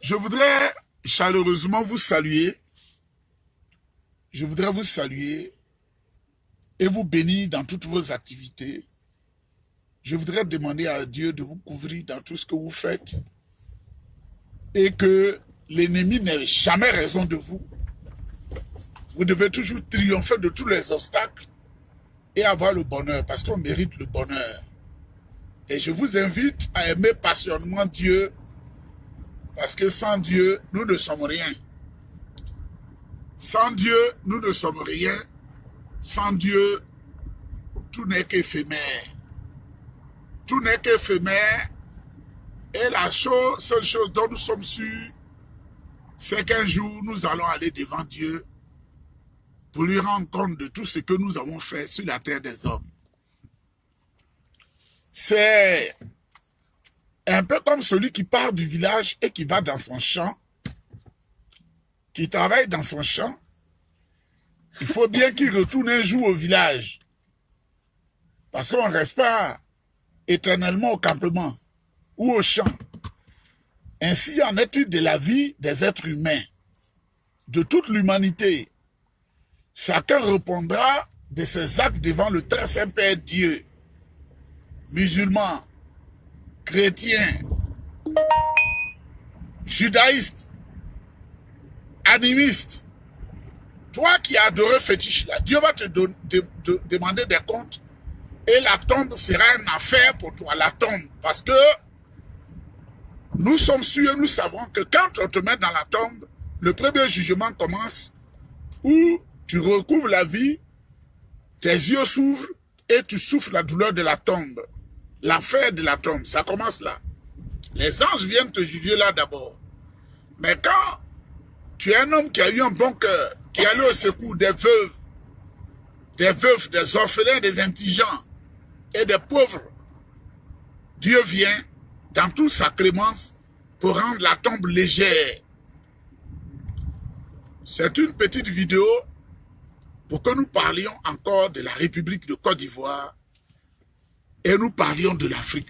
Je voudrais chaleureusement vous saluer. Je voudrais vous saluer et vous bénir dans toutes vos activités. Je voudrais demander à Dieu de vous couvrir dans tout ce que vous faites et que l'ennemi n'ait jamais raison de vous. Vous devez toujours triompher de tous les obstacles et avoir le bonheur parce qu'on mérite le bonheur. Et je vous invite à aimer passionnément Dieu parce que sans Dieu, nous ne sommes rien. Sans Dieu, nous ne sommes rien. Sans Dieu, tout n'est qu'éphémère. Tout n'est qu'éphémère. Et la seule chose dont nous sommes sûrs, c'est qu'un jour, nous allons aller devant Dieu pour lui rendre compte de tout ce que nous avons fait sur la terre des hommes. C'est un peu comme celui qui part du village et qui va dans son champ, qui travaille dans son champ. Il faut bien qu'il retourne un jour au village. Parce qu'on ne reste pas éternellement au campement ou au champ. Ainsi en est-il de la vie des êtres humains, de toute l'humanité. Chacun répondra de ses actes devant le très saint Père Dieu. Musulmans, chrétiens, judaïstes, animistes, toi qui as adoré fétiche là, Dieu va te demander des comptes et la tombe sera une affaire pour toi, la tombe. Parce que nous sommes sûrs, nous savons que quand on te met dans la tombe, le premier jugement commence où tu recouvres la vie, tes yeux s'ouvrent et tu souffres la douleur de la tombe. L'affaire de la tombe, ça commence là. Les anges viennent te juger là d'abord. Mais quand tu es un homme qui a eu un bon cœur, qui est allé au secours des veufs, des orphelins, des indigents et des pauvres, Dieu vient dans toute sa clémence pour rendre la tombe légère. C'est une petite vidéo pour que nous parlions encore de la République de Côte d'Ivoire et nous parlions de l'Afrique.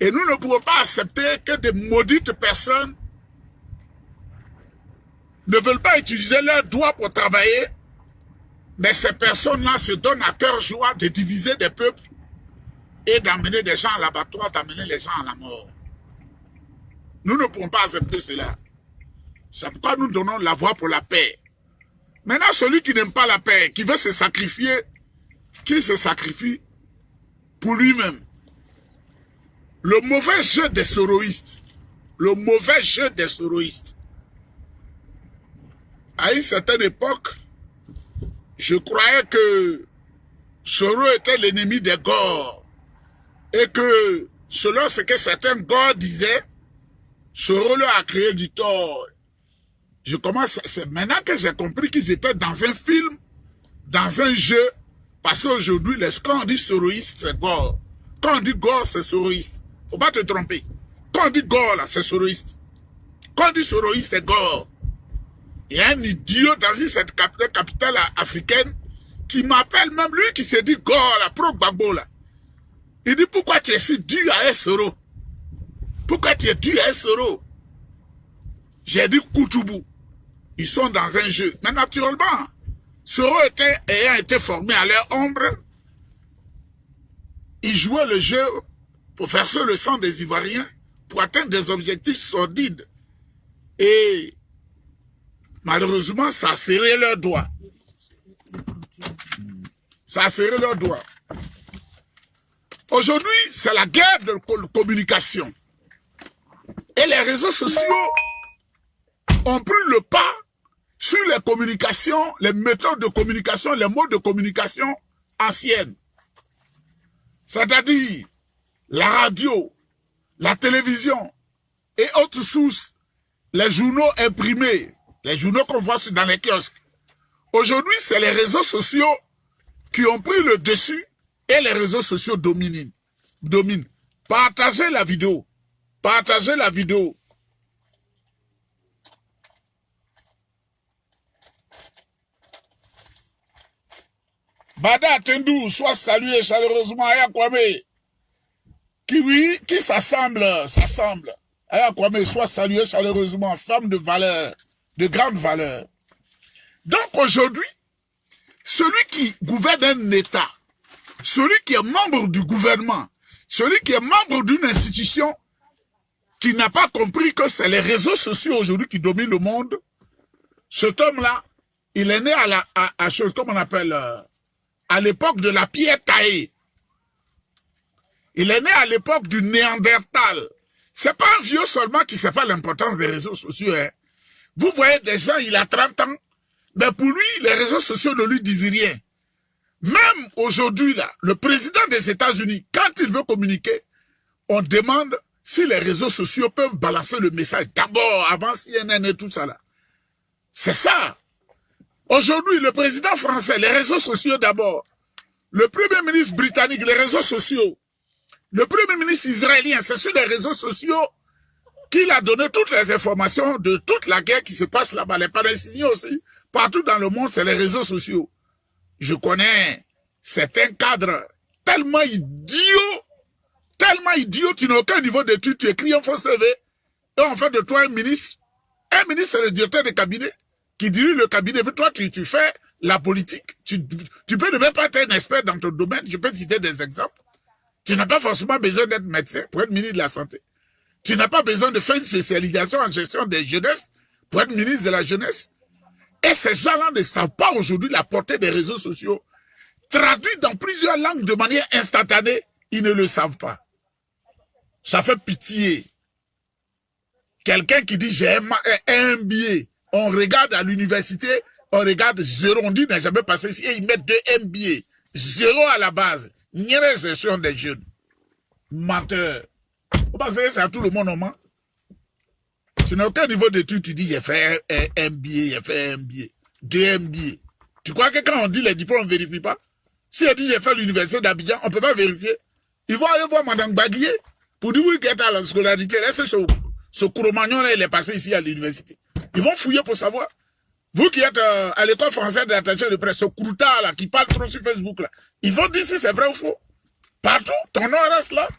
Et nous ne pouvons pas accepter que des maudites personnes ne veulent pas utiliser leurs doigts pour travailler, mais ces personnes-là se donnent à cœur joie de diviser des peuples et d'amener des gens à l'abattoir, d'amener les gens à la mort. Nous ne pouvons pas accepter cela. C'est pourquoi nous donnons la voix pour la paix. Maintenant, celui qui n'aime pas la paix, qui veut se sacrifier, qui se sacrifie pour lui-même. Le mauvais jeu des soroïstes. Le mauvais jeu des soroïstes. À une certaine époque, je croyais que Soro était l'ennemi des Gors. Et que, selon ce que certains Gors disaient, Soro leur a créé du tort. C'est maintenant que j'ai compris qu'ils étaient dans un film, dans un jeu, parce qu'aujourd'hui, quand on dit soroïste, c'est Gors. Quand on dit Gors, c'est soroïste. Faut pas te tromper. Quand on dit Gors, là, c'est soroïste. Quand on dit soroïste, c'est Gors. Il y a un idiot dans cette capitale africaine qui m'appelle, même lui qui se dit Gors, là, pro-Gbagbo, là. Il dit, pourquoi tu es si dur à un Soro? Pourquoi tu es dur à un Soro? J'ai dit Koutoubou. Ils sont dans un jeu. Mais naturellement, Soro ayant été formé à leur ombre, ils jouaient le jeu pour faire sur le sang des Ivoiriens, pour atteindre des objectifs sordides. Et malheureusement, ça a serré leurs doigts. Ça a serré leurs doigts. Aujourd'hui, c'est la guerre de communication. Et les réseaux sociaux ont pris le pas sur les communications, les méthodes de communication, les modes de communication anciennes. C'est-à-dire la radio, la télévision et autres sources, les journaux imprimés, les journaux qu'on voit dans les kiosques. Aujourd'hui, c'est les réseaux sociaux qui ont pris le dessus et les réseaux sociaux dominent. Partagez la vidéo. Partagez la vidéo. Bada Tendou, soit salué chaleureusement à Yakwame. Qui s'assemble. Aya Kwame soit salué chaleureusement, femme de valeur, de grande valeur. Donc aujourd'hui, celui qui gouverne un État, celui qui est membre du gouvernement, celui qui est membre d'une institution qui n'a pas compris que c'est les réseaux sociaux aujourd'hui qui dominent le monde, cet homme-là, il est né à chose, comme on appelle, à l'époque de la pierre taillée. Il est né à l'époque du Néandertal. C'est pas un vieux seulement qui ne sait pas l'importance des réseaux sociaux. Hein. Vous voyez des gens, il a 30 ans, mais pour lui, les réseaux sociaux ne lui disent rien. Même aujourd'hui, là, le président des États-Unis, quand il veut communiquer, on demande si les réseaux sociaux peuvent balancer le message d'abord, avant CNN et tout ça là. C'est ça. Aujourd'hui, le président français, les réseaux sociaux d'abord. Le premier ministre britannique, les réseaux sociaux. Le premier ministre israélien, c'est sur les réseaux sociaux qu'il a donné toutes les informations de toute la guerre qui se passe là-bas. Les Palestiniens aussi, partout dans le monde, c'est les réseaux sociaux. Je connais certains cadres tellement idiots, tu n'as aucun niveau d'études, tu écris un faux CV, et on fait de toi un ministre. Un ministre, c'est le directeur de cabinet qui dirige le cabinet. Mais toi, tu fais la politique. Tu peux ne même pas être un expert dans ton domaine. Je peux te citer des exemples. Tu n'as pas forcément besoin d'être médecin pour être ministre de la Santé. Tu n'as pas besoin de faire une spécialisation en gestion des jeunesses pour être ministre de la Jeunesse. Et ces gens-là ne savent pas aujourd'hui la portée des réseaux sociaux. Traduit dans plusieurs langues de manière instantanée, ils ne le savent pas. Ça fait pitié. Quelqu'un qui dit j'ai un MBA, on regarde à l'université, on regarde 0, on dit n'a jamais passé ici, et ils mettent 2 MBA. 0 à la base. Ni gestion des jeunes. Menteur. Vous pensez que c'est à tout le monde, non? Tu n'as aucun niveau d'études, tu dis j'ai fait un MBA, j'ai fait un MBA. 2 MBA. Tu crois que quand on dit les diplômes, on ne vérifie pas? Si elle dit j'ai fait l'université d'Abidjan, on ne peut pas vérifier. Ils vont aller voir Mme Baguier pour dire oui, qu'il est à la scolarité. Laissez ce Cro-Magnon-là, il est passé ici à l'université. Ils vont fouiller pour savoir. Vous qui êtes à l'école française d'attaché de presse, ce croutard-là qui parle trop sur Facebook, là, ils vont dire si c'est vrai ou faux. Partout, ton nom reste là.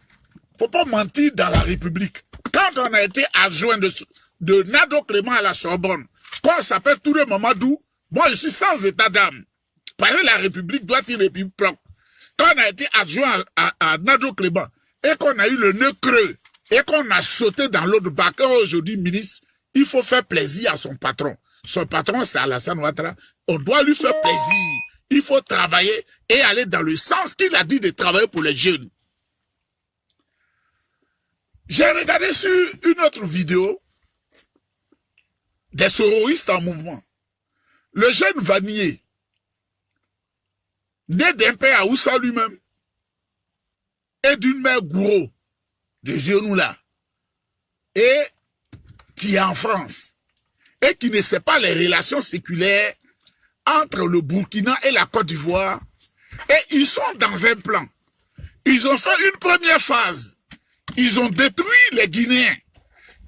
Faut pas mentir dans la République. Quand on a été adjoint de Nado Clément à la Sorbonne, quand on s'appelle Touré Mamadou, moi je suis sans état d'âme. Parce que la République doit être une République propre. Quand on a été adjoint à Nado Clément et qu'on a eu le nœud creux et qu'on a sauté dans l'autre bac, aujourd'hui ministre, il faut faire plaisir à son patron. Son patron, c'est Alassane Ouattara. On doit lui faire plaisir. Il faut travailler et aller dans le sens qu'il a dit de travailler pour les jeunes. J'ai regardé sur une autre vidéo des soroistes en mouvement. Le jeune Vanier, né d'un père à Oussa lui-même, et d'une mère Gouraud, de Zionoula, et qui est en France, et qui ne sait pas les relations séculaires entre le Burkina et la Côte d'Ivoire, et ils sont dans un plan. Ils ont fait une première phase. Ils ont détruit les Guinéens.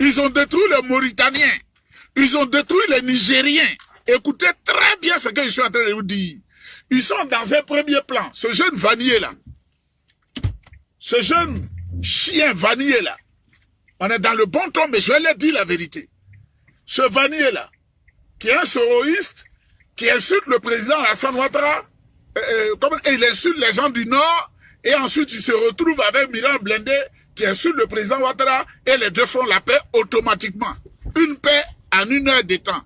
Ils ont détruit les Mauritaniens. Ils ont détruit les Nigériens. Écoutez très bien ce que je suis en train de vous dire. Ils sont dans un premier plan. Ce jeune Vanier là, ce jeune chien Vanier là, on est dans le bon ton, mais je vais leur dire la vérité. Ce Vanier là, qui est un soroïste, qui insulte le président Alassane Ouattara, et il insulte les gens du Nord, et ensuite il se retrouve avec Miran Blindé, qui insulte le président Ouattara, et les deux font la paix automatiquement. Une paix en 1 heure de temps.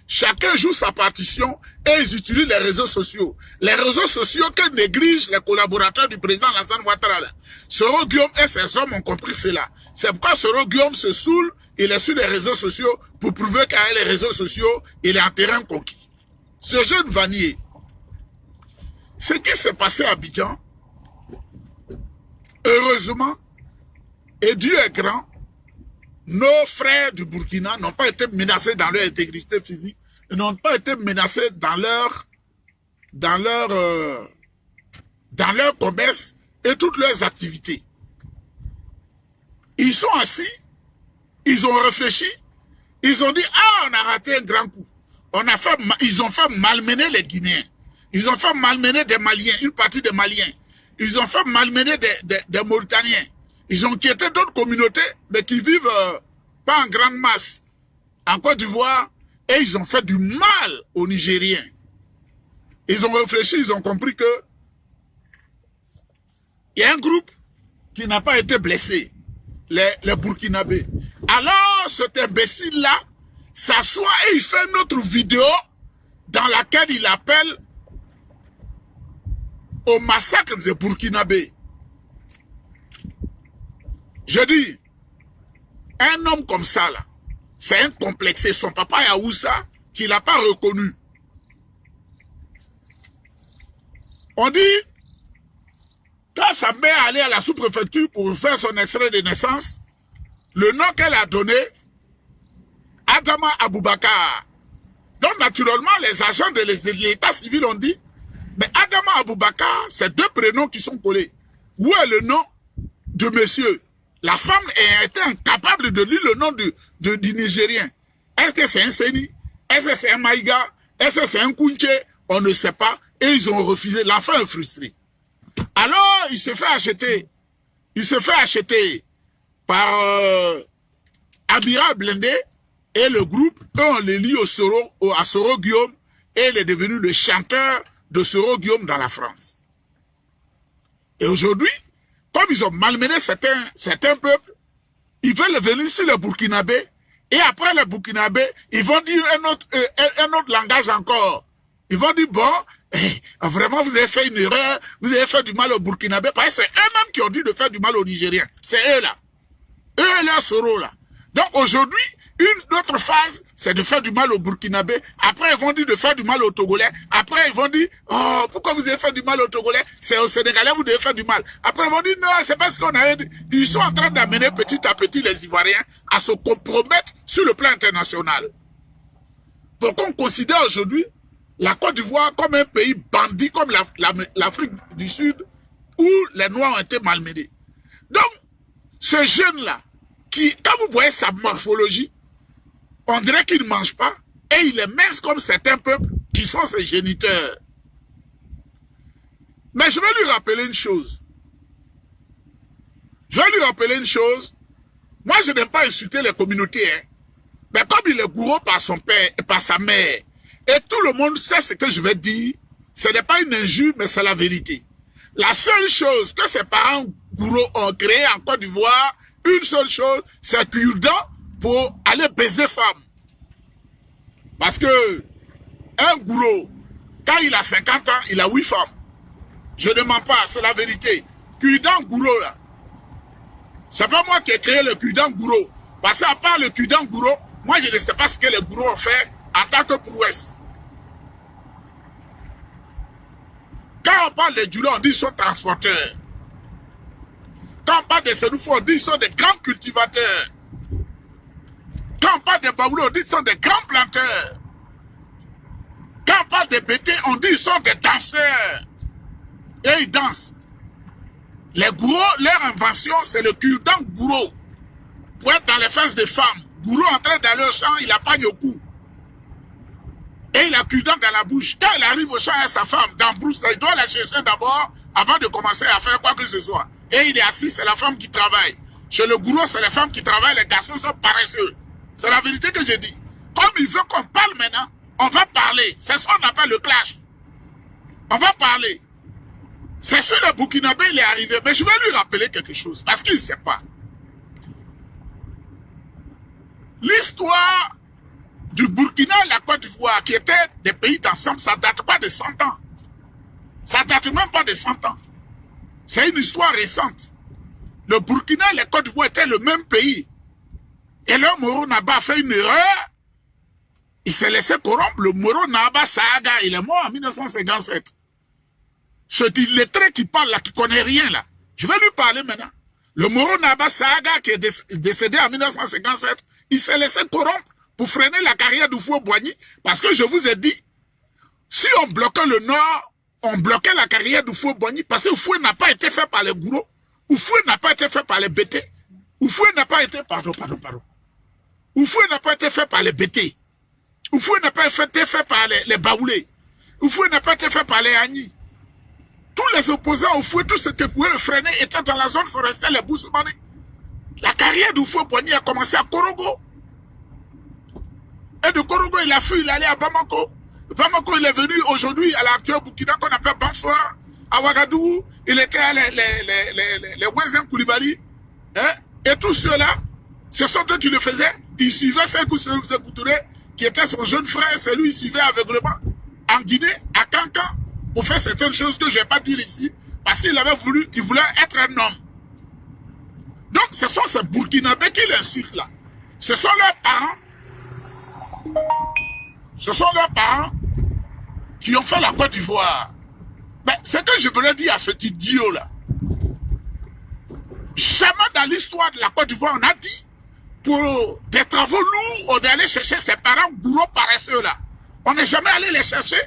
Chacun joue sa partition et ils utilisent les réseaux sociaux. Les réseaux sociaux que négligent les collaborateurs du président Alassane Ouattara. Soro Guillaume et ses hommes ont compris cela. C'est pourquoi Soro Guillaume se saoule, il est sur les réseaux sociaux pour prouver qu'avec les réseaux sociaux, il est en terrain conquis. Ce jeune Vanier, ce qui s'est passé à Abidjan, heureusement, et Dieu est grand, nos frères du Burkina n'ont pas été menacés dans leur intégrité physique, n'ont pas été menacés dans leur commerce et toutes leurs activités. Ils sont assis, ils ont réfléchi, ils ont dit « Ah, on a raté un grand coup ». Ils ont fait malmener les Guinéens. Ils ont fait malmener des Maliens, une partie des Maliens. Ils ont fait malmener des Mauritaniens. Ils ont quitté d'autres communautés, mais qui vivent pas en grande masse, en Côte d'Ivoire, et ils ont fait du mal aux Nigériens. Ils ont réfléchi, ils ont compris que il y a un groupe qui n'a pas été blessé, les Burkinabés. Alors, cet imbécile-là s'assoit et il fait une autre vidéo dans laquelle il appelle au massacre des Burkinabés. Je dis, un homme comme ça, là, c'est un complexé. Son papa Yaoussa, qu'il n'a pas reconnu. On dit, quand sa mère allait à la sous-préfecture pour faire son extrait de naissance, le nom qu'elle a donné, Adama Aboubakar. Donc, naturellement, les agents de l'état civil ont dit, mais Adama Aboubakar, c'est deux prénoms qui sont collés. Où est le nom de monsieur? La femme a été incapable de lire le nom du Nigérien. Est-ce que c'est un Seni? Est-ce que c'est un Maïga? Est-ce que c'est un Kounché? On ne sait pas. Et ils ont refusé. L'enfant est frustré. Alors, il se fait acheter. Il se fait acheter par Abira Blindé et le groupe. Eux, on les lie à Soro Guillaume. Et il est devenu le chanteur de Soro Guillaume dans la France. Et aujourd'hui, comme ils ont malmené certains peuples, ils veulent venir sur les Burkinabés. Et après les Burkinabés, ils vont dire un autre langage encore. Ils vont dire, bon, vraiment vous avez fait une erreur, vous avez fait du mal aux Burkinabés. Parce que c'est eux-mêmes qui ont dit de faire du mal aux Nigériens. C'est eux là. Eux et leur Soro là. Donc aujourd'hui, une autre phase, c'est de faire du mal aux Burkinabés. Après, ils vont dire de faire du mal aux Togolais. Après, ils vont dire, oh, pourquoi vous avez fait du mal aux Togolais? C'est aux Sénégalais, vous devez faire du mal. Après, ils vont dire, non, c'est parce qu'on a... Ils sont en train d'amener petit à petit les Ivoiriens à se compromettre sur le plan international. Pour qu'on considère aujourd'hui la Côte d'Ivoire comme un pays bandit, comme l'Afrique du Sud, où les Noirs ont été malmenés. Donc, ce jeune-là, quand vous voyez sa morphologie, on dirait qu'il ne mange pas et il est mince comme certains peuples qui sont ses géniteurs. Mais je vais lui rappeler une chose. Moi, je n'aime pas insulter les communautés. Hein. Mais comme il est gourou par son père et par sa mère, et tout le monde sait ce que je vais dire, ce n'est pas une injure, mais c'est la vérité. La seule chose que ses parents gourous ont créé en Côte d'Ivoire, une seule chose, c'est cure-dent pour aller baiser femme. Parce que un gourou, quand il a 50 ans, il a 8 femmes. Je ne mens pas, c'est la vérité. Cure-dent gourou là. C'est pas moi qui ai créé le cure-dent gourou. Parce qu'à part le cure-dent gourou, moi je ne sais pas ce que les gourous ont fait en tant que prouesse. Quand on parle des Djoula, on dit qu'ils sont transporteurs. Quand on parle des Sénoufou, on dit qu'ils sont des grands cultivateurs. Quand on parle des Baoulés, on dit qu'ils sont des grands planteurs. Quand on parle des Bété, on dit qu'ils sont des danseurs. Et ils dansent. Les gourous, leur invention, c'est le cure-dent gourou. Pour être dans les fesses des femmes. Gourou en train d'aller au champ, il appagne au cou. Et il a cure-dent dans la bouche. Quand il arrive au champ avec sa femme, dans Brousse, il doit la chercher d'abord avant de commencer à faire quoi que ce soit. Et il est assis, c'est la femme qui travaille. Chez le gourou, c'est les femmes qui travaillent, les garçons sont paresseux. C'est la vérité que je dis. Comme il veut qu'on parle maintenant, on va parler. C'est ce qu'on appelle le clash. On va parler. C'est sûr le Burkinabé, il est arrivé. Mais je vais lui rappeler quelque chose, parce qu'il ne sait pas. L'histoire du Burkina et la Côte d'Ivoire, qui étaient des pays d'ensemble, ça ne date pas de 100 ans. Ça ne date même pas de 100 ans. C'est une histoire récente. Le Burkina et la Côte d'Ivoire étaient le même pays. Et le Moro Naba a fait une erreur. Il s'est laissé corrompre. Le Moro Naba Saga, il est mort en 1957. Je dis lettré qui parle là, qui connaît rien là. Je vais lui parler maintenant. Le Moro Naba Saga, qui est décédé en 1957, il s'est laissé corrompre pour freiner la carrière d'Houphouët-Boigny. Parce que je vous ai dit, si on bloquait le Nord, on bloquait la carrière d'Houphouët-Boigny parce que Houphouët n'a pas été fait par les gourous. Houphouët n'a pas été fait par les Bété. Houphouët n'a pas été... Pardon. Houphouët n'a pas été fait par les Bété. Houphouët n'a pas été fait par les Baoulés. Houphouët n'a pas été fait par les Agni. Tous les opposants au Houphouët, tout ce qui pouvait le freiner était dans la zone forestière, les Boussoumani. La carrière d'Houphouët-Boigny a commencé à Korogo. Et de Korogo, il a fui, il est allé à Bamako. Bamako, il est venu aujourd'hui à l'actuel Burkina qu'on appelle Bansoir, à Ouagadougou. Il était à les Ouazin Koulibaly. Hein? Et tous ceux-là, ce sont eux qui le faisaient. Ils suivaient Sékou Touré, qui était son jeune frère. C'est lui, il suivait aveuglement en Guinée, à Cancan, pour faire certaines choses que je ne vais pas dire ici, parce qu'il avait voulu, il voulait être un homme. Donc, ce sont ces Burkinabés qui l'insultent là. Ce sont leurs parents. Ce sont leurs parents qui ont fait la Côte d'Ivoire. Mais ce que je voulais dire à cet idiot-là, jamais dans l'histoire de la Côte d'Ivoire, on a dit, pour des travaux lourds, on est allé chercher ses parents bourreaux paresseux-là. On n'est jamais allé les chercher.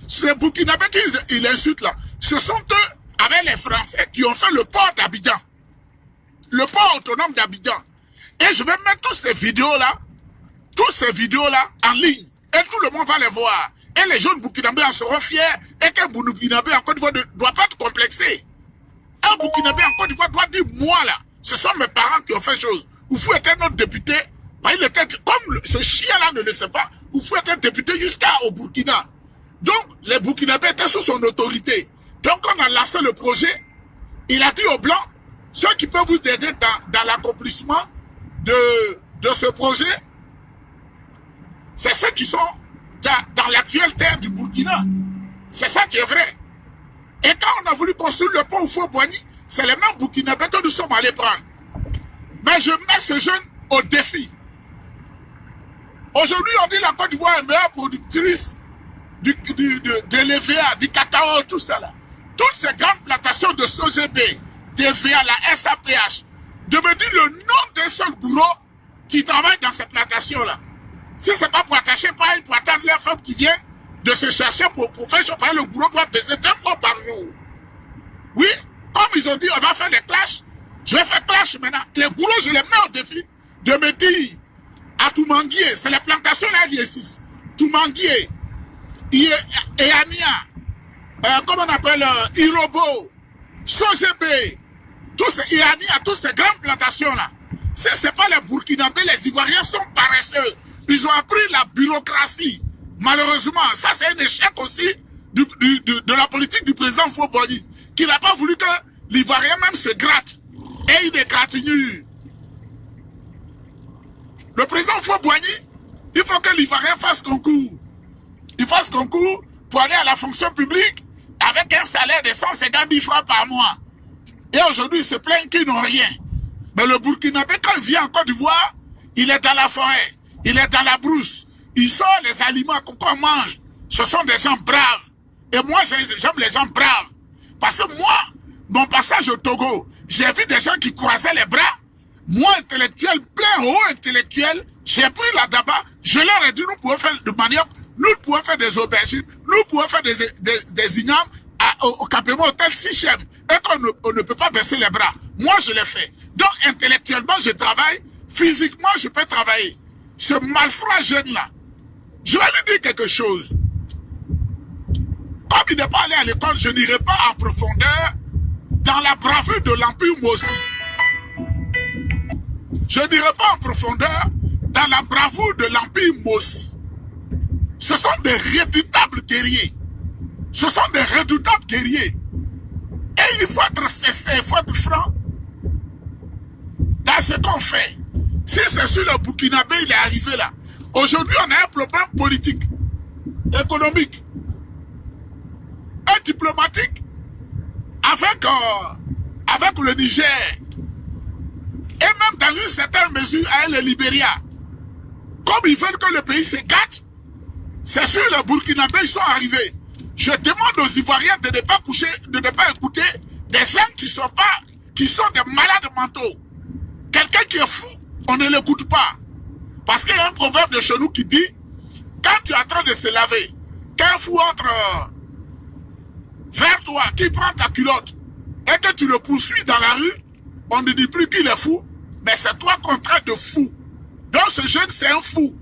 Ces Burkinabés qui l'insultent là, ce sont eux, avec les Français, qui ont fait le port d'Abidjan. Le port autonome d'Abidjan. Et je vais mettre toutes ces vidéos-là en ligne. Et tout le monde va les voir. Et les jeunes Burkinabés en seront fiers. Et qu'un Burkinabé en Côte d'Ivoire ne doit pas être complexé. Un Burkinabé en Côte d'Ivoire doit dire, moi là, ce sont mes parents qui ont fait chose. Oufou était notre député. Bah, il était, comme ce chien-là ne le sait pas, Oufou était député jusqu'au Burkina. Donc, les Burkinabés étaient sous son autorité. Donc, on a lancé le projet. Il a dit aux Blancs, ceux qui peuvent vous aider dans l'accomplissement de ce projet, c'est ceux qui sont dans l'actuelle terre du Burkina. C'est ça qui est vrai. Et quand on a voulu construire le pont Houphouët-Boigny, c'est les mêmes Burkinabés que nous sommes allés prendre. Mais je mets ce jeune au défi. Aujourd'hui, on dit la Côte d'Ivoire est meilleure productrice de l'EVA, du cacao, tout ça là. Toutes ces grandes plantations de SOGB, d'EVA, la SAPH, de me dire le nom d'un seul bourreau qui travaille dans ces plantations-là. Si ce n'est pas pour attacher pareil, pour attendre les femmes qui viennent de se chercher pour faire chauffer, le bourreau doit peser 20 fois par jour. Oui, comme ils ont dit, on va faire des clashs. Je vais faire clash maintenant. Les bourreaux, je les mets au défi de me dire à Toumanguier, c'est les plantations là, l'IE6. Toumanguier, Eania, comment on appelle, Irobo, Sogébé, tous ces Eania, toutes ces grandes plantations là. Si ce n'est pas les Burkinabés, les Ivoiriens sont paresseux. Ils ont appris la bureaucratie. Malheureusement, ça c'est un échec aussi de la politique du président Houphouët-Boigny, qui n'a pas voulu que l'Ivoirien même se gratte. Et il égratignure. Le président Houphouët-Boigny, il faut que l'Ivoirien fasse concours. Il fasse concours pour aller à la fonction publique avec un salaire de 150 000 francs par mois. Et aujourd'hui, il se plaint qu'ils n'ont rien. Mais le Burkinabé, quand il vient en Côte d'Ivoire, il est dans la forêt, il est dans la brousse, il sort les aliments qu'on mange. Ce sont des gens braves. Et moi, j'aime les gens braves. Parce que moi, mon passage au Togo, j'ai vu des gens qui croisaient les bras. Moi, intellectuel, plein haut intellectuel, j'ai pris la daba, je leur ai dit, nous pouvons faire de manioc, nous pouvons faire des aubergines, nous pouvons faire des ignames au campement hôtel Sichem. Et qu'on ne peut pas baisser les bras. Moi, je l'ai fait. Donc, intellectuellement, je travaille. Physiquement, je peux travailler. Ce malfrat jeune-là, je vais lui dire quelque chose. Comme il n'est pas allé à l'école, je n'irai pas en profondeur dans la bravure de l'Empire Mossi. Je n'irai pas en profondeur dans la bravoure de l'Empire Mossi. Ce sont des redoutables guerriers. Ce sont des redoutables guerriers. Et il faut être sincère, il faut être franc dans ce qu'on fait. Si c'est sur le Burkinabé, il est arrivé là. Aujourd'hui, on a un problème politique, économique, et diplomatique avec le Niger. Et même dans une certaine mesure avec le Libéria. Comme ils veulent que le pays se gâte, c'est sur le Burkinabé, ils sont arrivés. Je demande aux Ivoiriens de ne pas coucher, de ne pas écouter des gens qui sont des malades mentaux. Quelqu'un qui est fou, on ne l'écoute pas. Parce qu'il y a un proverbe de chez nous qui dit, quand tu es en train de se laver, qu'un fou entre vers toi, qui prend ta culotte, et que tu le poursuis dans la rue, on ne dit plus qu'il est fou, mais c'est toi qu'on traite de fou. Donc ce jeune, c'est un fou.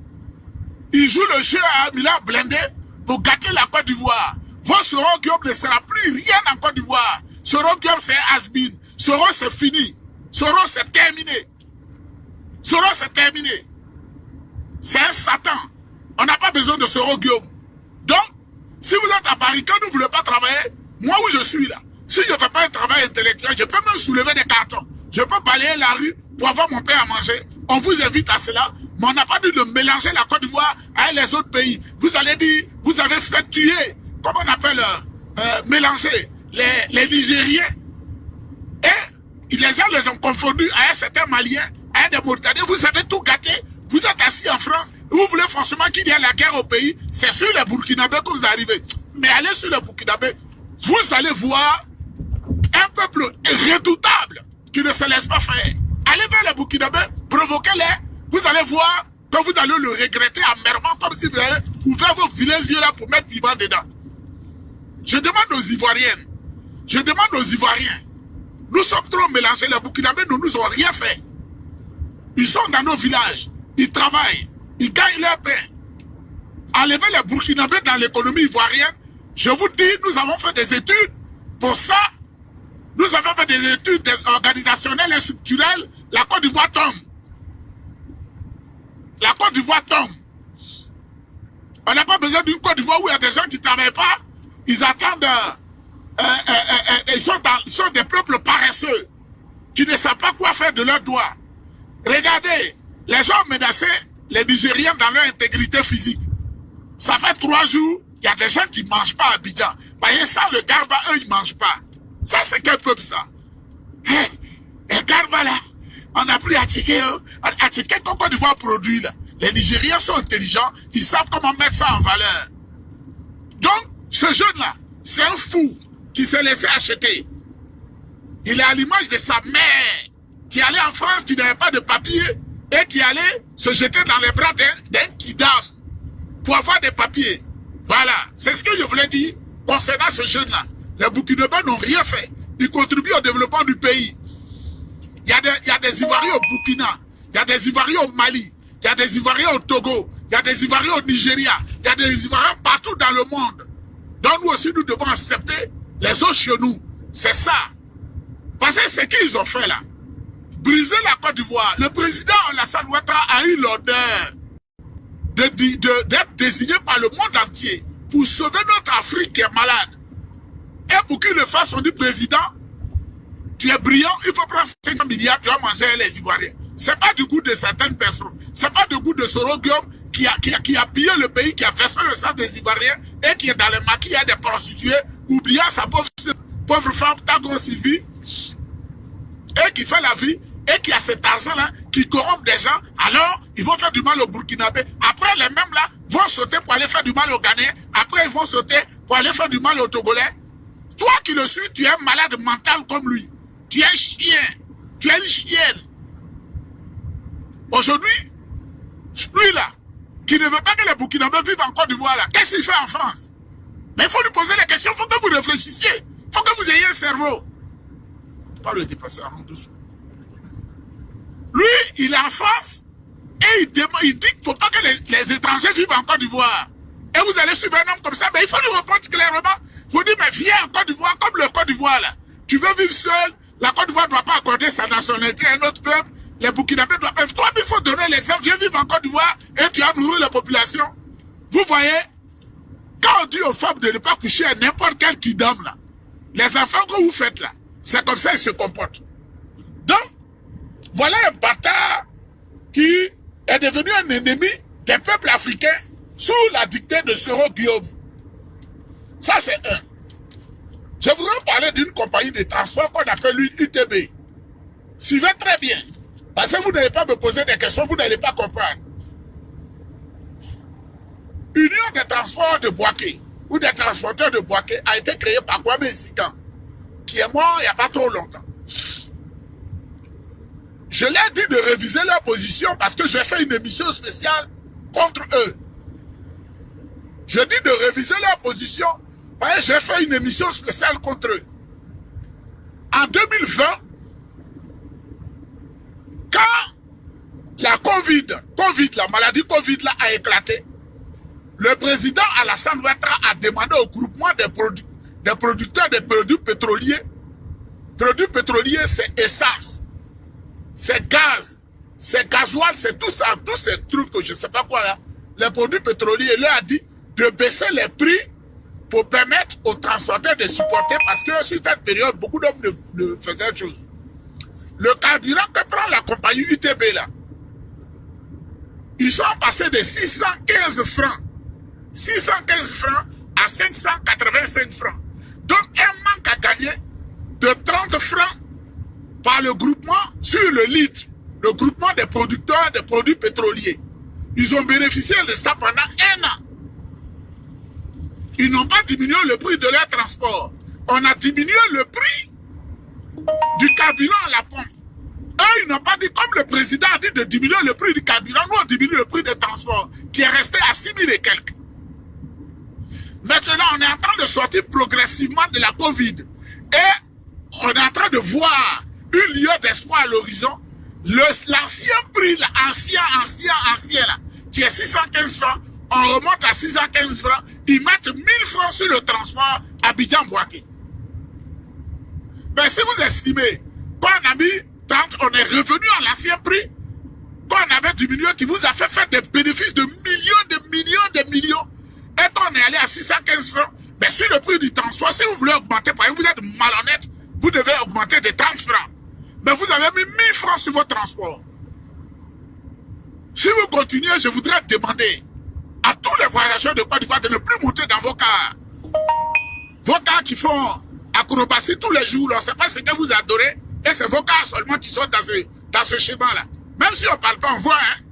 Il joue le jeu à Milan blindé pour gâter la Côte d'Ivoire. Votre Soro Guillaume ne sera plus rien en Côte d'Ivoire. Soro Guillaume, c'est has-been. Soro, c'est fini. Soro, c'est terminé. Soro, c'est terminé. C'est un Satan. On n'a pas besoin de Soro Guillaume. Donc, si vous êtes à Paris, quand vous ne voulez pas travailler, moi où je suis là, si je ne fais pas un travail intellectuel, je peux même soulever des cartons. Je peux balayer la rue pour avoir mon pain à manger. On vous invite à cela, mais on n'a pas dû de mélanger la Côte d'Ivoire avec les autres pays. Vous allez dire, vous avez fait tuer, comment on appelle, mélanger les Nigériens. Et les gens les ont confondus à un certain Malien, à un des Mauritaniens. Vous avez tout gâté. Vous êtes assis en France. Vous voulez forcément qu'il y ait la guerre au pays. C'est sur les Burkinabés que vous arrivez. Mais allez sur les Burkinabés. Vous allez voir un peuple redoutable qui ne se laisse pas faire. Allez vers les Burkinabés, provoquez-les. Vous allez voir que vous allez le regretter amèrement comme si vous avez ouvert vos vilains yeux là pour mettre piment dedans. Je demande aux Ivoiriennes, je demande aux Ivoiriens, nous sommes trop mélangés, les Burkinabés ne nous ont rien fait. Ils sont dans nos villages, ils travaillent, ils gagnent leur pain. Enlever les Burkinabés dans l'économie ivoirienne, je vous dis, nous avons fait des études. Pour ça, nous avons fait des études organisationnelles et structurelles. La Côte d'Ivoire tombe. La Côte d'Ivoire tombe. On n'a pas besoin d'une Côte d'Ivoire où il y a des gens qui ne travaillent pas. Ils attendent... ils sont des peuples paresseux qui ne savent pas quoi faire de leurs doigts. Regardez, les gens ont menacé les Nigériens dans leur intégrité physique. Ça fait 3 jours, il y a des gens qui ne mangent pas à Abidjan. Voyez ça, le Garba, eux, ils ne mangent pas. Ça, c'est quel peuple, ça? Les Garba, là, on a pris à checker, qu'on Côte d'Ivoire produit, là. Les Nigériens sont intelligents, ils savent comment mettre ça en valeur. Donc, ce jeune-là, c'est un fou qui s'est laissé acheter. Il est à l'image de sa mère, qui allait en France, qui n'avait pas de papier, et qui allait se jeter dans les bras d'un kidam pour avoir des papiers. Voilà, c'est ce que je voulais dire concernant ce jeune-là. Les Burkinabés n'ont rien fait. Ils contribuent au développement du pays. Il y a des Ivoiriens au Burkina, il y a des Ivoiriens au Mali, il y a des Ivoiriens au Togo, il y a des Ivoiriens au Nigeria, il y a des Ivoiriens partout dans le monde. Donc nous aussi, nous devons accepter les autres chez nous. C'est ça. Parce que c'est qu'ils ont fait là. Briser la Côte d'Ivoire. Le président Alassane Ouattara a eu l'honneur d'être désigné par le monde entier pour sauver notre Afrique qui est malade. Et pour qu'il le fasse, on dit président, tu es brillant, il faut prendre 5 milliards, tu vas manger les Ivoiriens. C'est pas du goût de certaines personnes. C'est pas du goût de Soro Guillaume qui a pillé le pays, qui a versé le sang des Ivoiriens et qui est dans les maquillages des prostituées, oubliant sa pauvre femme, Tago Sylvie, et qui fait la vie, et qui a cet argent-là, qui corrompt des gens, alors ils vont faire du mal au Burkinabé. Après, les mêmes là vont sauter pour aller faire du mal aux Ghanéens. Après, ils vont sauter pour aller faire du mal aux Togolais. Toi qui le suis, tu es un malade mental comme lui. Tu es un chien. Tu es une chienne. Aujourd'hui, lui là, qui ne veut pas que les Burkinabés vivent en Côte d'Ivoire là, qu'est-ce qu'il fait en France? Mais il faut lui poser la question, il faut que vous réfléchissiez. Il faut que vous ayez un cerveau. Pas le dépasser avant doucement. Lui, il est en France et il dit qu'il ne faut pas que les étrangers vivent en Côte d'Ivoire. Et vous allez suivre un homme comme ça, mais il faut lui répondre clairement. Vous dites, mais viens en Côte d'Ivoire, comme le Côte d'Ivoire là. Tu veux vivre seul, la Côte d'Ivoire ne doit pas accorder sa nationalité à un autre peuple. Les Burkinabés doivent... Toi, il faut donner l'exemple. Viens vivre en Côte d'Ivoire et tu as nourri la population. Vous voyez, quand on dit aux femmes de ne pas coucher à n'importe quel kidam là, les enfants que vous faites là, c'est comme ça qu'ils se comportent. Donc, voilà un bâtard qui est devenu un ennemi des peuples africains sous la dictée de Soro Guillaume. Ça, c'est un. Je voudrais parler d'une compagnie de transport qu'on appelle l'UTB. Suivez très bien. Parce que vous n'allez pas me poser des questions, vous n'allez pas comprendre. Union des transports de Bouaké, ou des transporteurs de Bouaké, a été créée par Kwame Nkrumah, qui est mort il n'y a pas trop longtemps. Je leur ai dit de réviser leur position parce que j'ai fait une émission spéciale contre eux. Je dis de réviser leur position parce que j'ai fait une émission spéciale contre eux. En 2020, quand la la maladie Covid là a éclaté, le président Alassane Ouattara a demandé au groupement des producteurs de produits pétroliers. Produits pétroliers, c'est essence, c'est gaz, c'est gasoil, c'est tout ça, tous ces trucs que je ne sais pas quoi là. Les produits pétroliers, il leur a dit de baisser les prix pour permettre aux transporteurs de supporter, parce que sur cette période, beaucoup d'hommes ne faisaient autre chose. Le carburant que prend la compagnie UTB là, ils sont passés de 615 francs à 585 francs. Donc un manque à gagner de 30 francs par le groupement sur le litre, le groupement des producteurs de produits pétroliers. Ils ont bénéficié de ça pendant un an. Ils n'ont pas diminué le prix de leur transport. On a diminué le prix du carburant à la pompe. Eux, ils n'ont pas dit, comme le président a dit de diminuer le prix du carburant, nous on diminue le prix de transport, qui est resté à 6 000 et quelques. Maintenant, on est en train de sortir progressivement de la Covid. Et on est en train de voir une lueur d'espoir à l'horizon. L'ancien prix, ancien là, qui est 615 francs, on remonte à 615 francs, ils mettent 1000 francs sur le transport à Abidjan-Bouaké. Mais si vous estimez qu'on a mis 30, on est revenu à l'ancien prix, qu'on avait diminué, qui vous a fait faire des bénéfices de millions, et qu'on est allé à 615 francs, mais si le prix du transport, si vous voulez augmenter, par exemple, vous êtes malhonnête, vous devez augmenter de 30 francs. Mais vous avez mis 1000 francs sur votre transport. Si vous continuez, je voudrais demander à tous les voyageurs de Côte d'Ivoire de ne plus monter dans vos cars. Vos cars qui font acrobatie tous les jours, c'est pas ce que vous adorez, et c'est vos cars seulement qui sont dans ce schéma-là. Même si on ne parle pas, on voit, hein.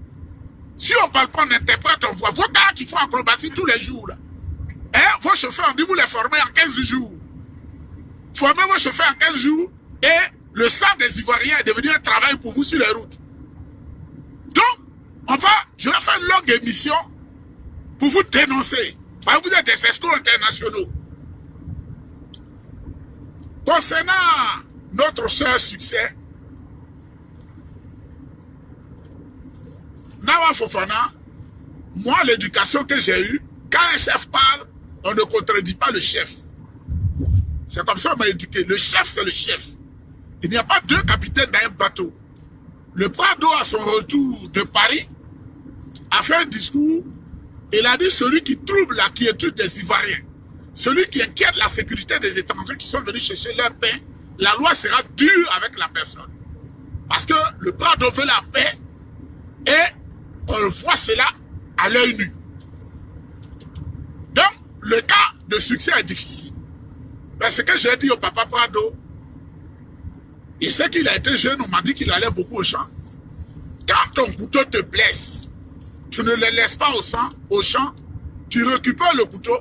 Si on ne parle pas, on interprète, on voit. Vos gars qui font acrobatie tous les jours, là. Hein? Vos chauffeurs, on dit vous les formez en 15 jours. Formez vos chauffeurs en 15 jours et le sang des Ivoiriens est devenu un travail pour vous sur les routes. Donc, je vais faire une longue émission pour vous dénoncer. Parce que vous êtes des escrocs internationaux. Concernant notre seul succès, Nawa Fofana, moi, l'éducation que j'ai eue, quand un chef parle, on ne contredit pas le chef. C'est comme ça qu'on m'a éduqué. Le chef, c'est le chef. Il n'y a pas deux capitaines dans un bateau. Le Prado, à son retour de Paris, a fait un discours. Il a dit celui qui trouble la quiétude des Ivoiriens, celui qui inquiète la sécurité des étrangers qui sont venus chercher leur paix, la loi sera dure avec la personne. Parce que le Prado veut la paix et on voit cela à l'œil nu. Donc, le cas de succès est difficile. Mais ce que j'ai dit au papa Prado, il sait qu'il a été jeune, on m'a dit qu'il allait beaucoup au champ. Quand ton couteau te blesse, tu ne le laisses pas au champ, tu récupères le couteau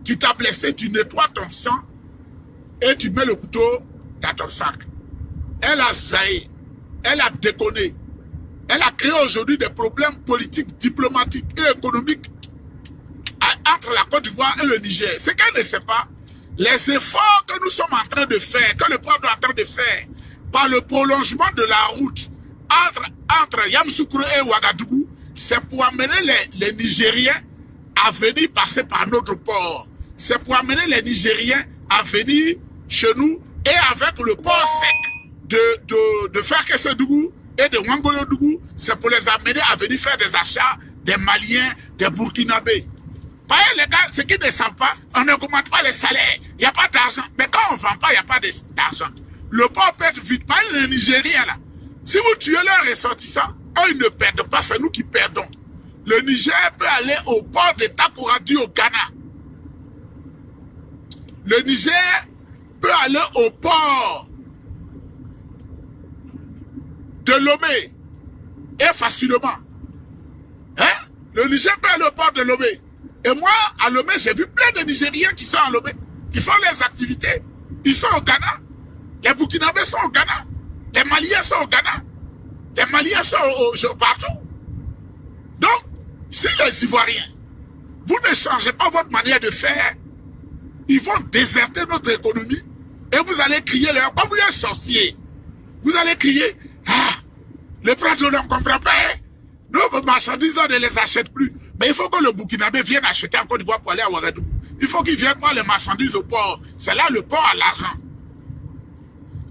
qui t'a blessé, tu nettoies ton sang et tu mets le couteau dans ton sac. Elle a zaï, elle a déconné. Elle a créé aujourd'hui des problèmes politiques, diplomatiques et économiques entre la Côte d'Ivoire et le Niger. Ce qu'elle ne sait pas, les efforts que nous sommes en train de faire, que le peuple est en train de faire, par le prolongement de la route entre Yamoussoukro et Ouagadougou, c'est pour amener les Nigériens à venir passer par notre port. C'est pour amener les Nigériens à venir chez nous et avec le port sec de Ferkessédougou et de Ouangolodougou, c'est pour les amener à venir faire des achats des Maliens, des Burkinabés. Par les gars, ce qu'ils ne savent pas, on n'augmente pas les salaires, il n'y a pas d'argent. Mais quand on ne vend pas, il n'y a pas d'argent. Le port perd vite. Pas les Nigériens là. Si vous tuez leurs ressortissants, eux ils ne perdent pas, c'est nous qui perdons. Le Niger peut aller au port de Takoradi au Ghana. Le Niger peut aller au port de Lomé et facilement. Hein? Le Niger peut aller au port de Lomé. Et moi, à Lomé, j'ai vu plein de Nigériens qui sont à Lomé, qui font leurs activités. Ils sont au Ghana. Les Burkinabés sont au Ghana. Les Maliens sont au Ghana. Les Maliens sont partout. Donc, si les Ivoiriens, vous ne changez pas votre manière de faire, ils vont déserter notre économie et vous allez crier, comme vous êtes sorcier, vous allez crier, ah, le Prado ne comprend pas, nos marchandises, on ne les achète plus. Mais il faut que le Burkinabé vienne acheter en Côte d'Ivoire pour aller à Ouagadougou. Il faut qu'il vienne prendre les marchandises au port. C'est là le port à l'argent.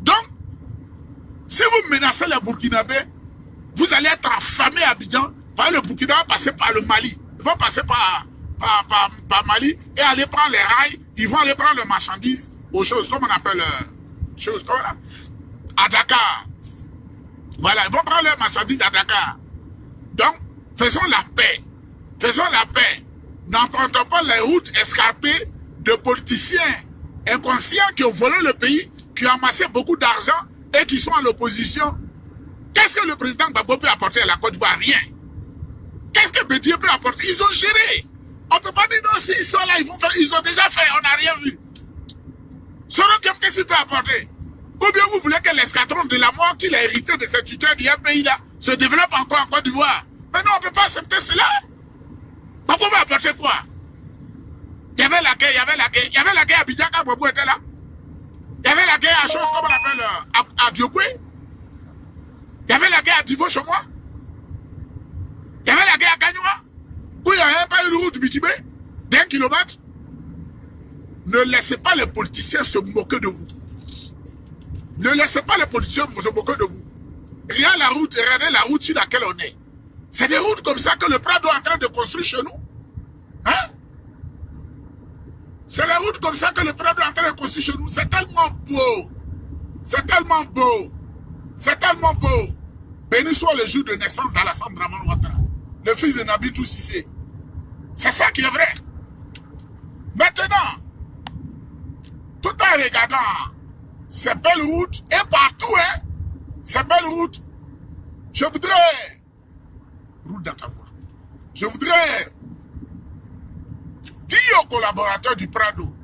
Donc, si vous menacez les Burkinabés, Vous allez être affamés à Abidjan. Le Burkina va passer par le Mali. Ils vont passer par Mali et aller prendre les rails. Ils vont aller prendre les marchandises aux choses, comme on appelle choses comme là, à Dakar. Voilà, ils vont prendre leurs marchandises à Dakar. Donc, faisons la paix. Faisons la paix. N'empruntons pas les routes escarpées de politiciens inconscients qui ont volé le pays, qui ont amassé beaucoup d'argent et qui sont à l'opposition. Qu'est-ce que le président Gbagbo peut apporter à la Côte d'Ivoire? Rien. Qu'est-ce que Bédié peut apporter? Ils ont géré. On ne peut pas dire non, s'ils sont là, ils ont déjà fait, on n'a rien vu. Qu'est-ce qu'il peut apporter? Ou bien vous voulez que l'escadron de la mort qu'il a hérité de cette tutelle du pays-là se développe encore en Côte d'Ivoire? Mais non, on ne peut pas accepter cela. Gbagbo peut apporter quoi? Il y avait la guerre, il y avait la guerre. Il y avait la guerre à Abidjan quand Gbagbo était là. Il y avait la guerre à chose, comme on appelle, à Diokwe. Il y avait la guerre à Divo chez moi. Il y avait la guerre à Gagnoua. Où il n'y avait pas une route bitubée d'1 kilomètre. Ne laissez pas les politiciens se moquer de vous. Ne laissez pas les politiciens se moquer de vous. Regardez la route sur laquelle on est. C'est des routes comme ça que le Prado est en train de construire chez nous. Hein? C'est la route comme ça que le Prado est en train de construire chez nous. C'est tellement beau. C'est tellement beau. C'est tellement beau. Béni soit le jour de naissance d'Alassane Dramane Ouattara, le fils de Nabitou Cissé. C'est ça qui est vrai. Maintenant, tout en regardant ces belles routes, et partout, hein, ces belles routes, je voudrais, route dans ta voix, je voudrais dire aux collaborateurs du Prado,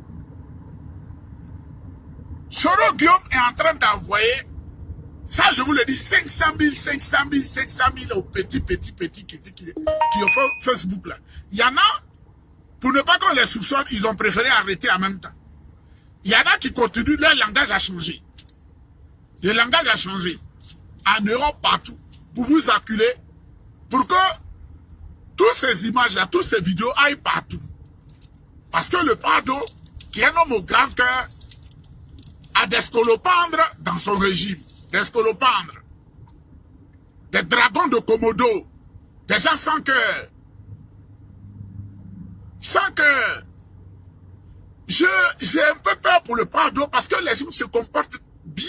Soro Guillaume est en train d'envoyer, ça je vous le dis, 500 000 aux petits qui ont fait Facebook là. Il y en a, pour ne pas qu'on les soupçonne, ils ont préféré arrêter en même temps. Il y en a qui continuent, leur langage a changé. Le langage a changé. En Europe, partout, pour vous acculer, pour que toutes ces images-là, toutes ces vidéos aillent partout. Parce que le Prado, qui est un homme au grand cœur, a des scolopendres dans son régime. Des scolopendres. Des dragons de Komodo. Des gens sans cœur. Sans cœur. J'ai un peu peur pour le Prado parce que les gens se comportent bien.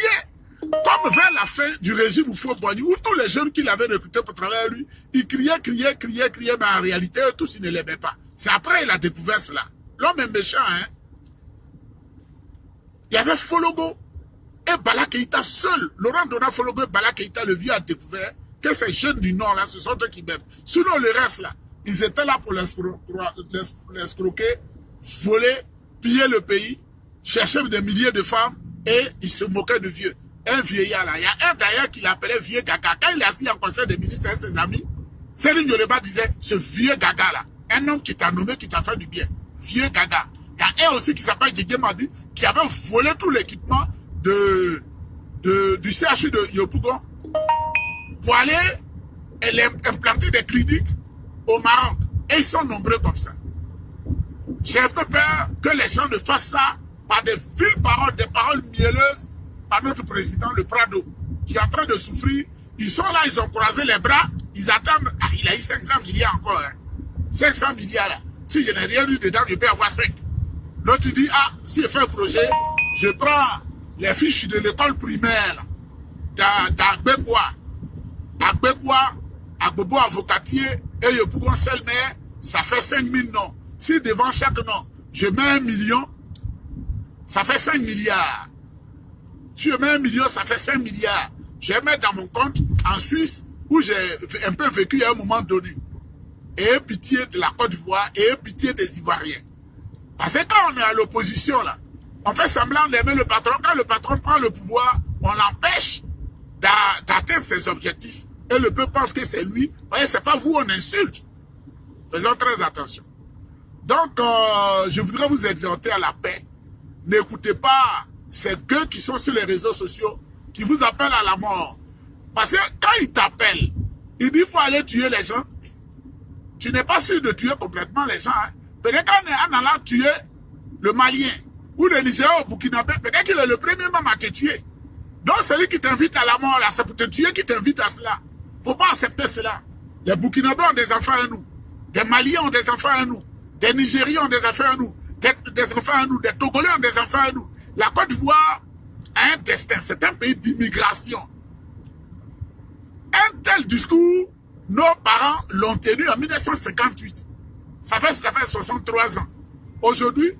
Comme vers la fin du régime Houphouët-Boigny, où tous les jeunes qu'il avait recrutés pour travailler à lui, ils criaient, mais en réalité, eux tous, ils ne l'aimaient pas. C'est après qu'il a découvert cela. L'homme est méchant, hein. Il y avait Fologo et Bala Keïta seul. Laurent Donald Fologo et Bala Keïta, le vieux, a découvert que ces jeunes du Nord, là, ce sont eux qui m'aiment. Sinon, le reste, là, ils étaient là pour l'escroquer, voler, piller le pays, chercher des milliers de femmes et ils se moquaient de vieux. Un vieillard là, il y a un d'ailleurs qui l'appelait vieux gaga. Quand il est assis en conseil des ministres avec ses amis, Serigne Yoleba disait, ce vieux gaga là, un homme qui t'a nommé, qui t'a fait du bien, vieux gaga. Il y a un aussi qui s'appelle Didier Madi, qui avait volé tout l'équipement du CHU de Yopougon pour aller implanter des cliniques au Maroc. Et ils sont nombreux comme ça. J'ai un peu peur que les gens ne fassent ça par des viles paroles, des paroles mielleuses à notre président, le Prado, qui est en train de souffrir. Ils sont là, ils ont croisé les bras, ils attendent. Ah, il a eu 500 milliards encore. Hein. 500 milliards là. Si je n'ai rien eu dedans, je peux avoir 5. L'autre dit, ah, si je fais un projet, je prends les fiches de l'école primaire d'Agbekwa, Agbobo Avocatier et Yopougon Selmer, ça fait 5 000 noms. Si devant chaque nom, je mets 1 million, ça fait 5 milliards. Si je mets 1 million, ça fait 5 milliards. Je vais mettre dans mon compte en Suisse, où j'ai un peu vécu à un moment donné. Et pitié de la Côte d'Ivoire, et pitié des Ivoiriens. Parce que quand on est à l'opposition, là, on fait semblant d'aimer le patron. Quand le patron prend le pouvoir, on l'empêche d'atteindre ses objectifs. Et le peuple pense que c'est lui. Vous voyez, c'est pas vous, on insulte. Faisons très attention. Donc, je voudrais vous exhorter à la paix. N'écoutez pas ces gueux qui sont sur les réseaux sociaux, qui vous appellent à la mort. Parce que quand ils t'appellent, ils disent qu'il faut aller tuer les gens. Tu n'es pas sûr de tuer complètement les gens. Hein. Peut-être qu'en allant tuer le Malien ou le Nigérian au Burkinabé, peut-être qu'il est le premier même à te tuer. Donc celui qui t'invite à la mort, là, c'est pour te tuer qui t'invite à cela. ne faut pas accepter cela. Les Burkinabés ont des enfants à nous. Des Maliens ont des enfants à nous. Des Nigériens ont des enfants à nous. Des enfants à nous. Des Togolais ont des enfants à nous. La Côte d'Ivoire a un destin. C'est un pays d'immigration. Un tel discours, nos parents l'ont tenu en 1958. Ça fait 63 ans. Aujourd'hui,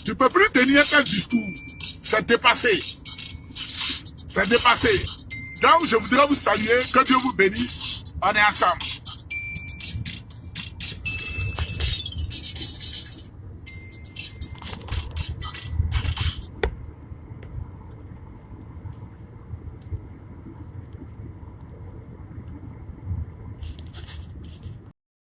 tu ne peux plus tenir un tel discours. C'est dépassé. C'est dépassé. Donc, je voudrais vous saluer. Que Dieu vous bénisse. On est ensemble.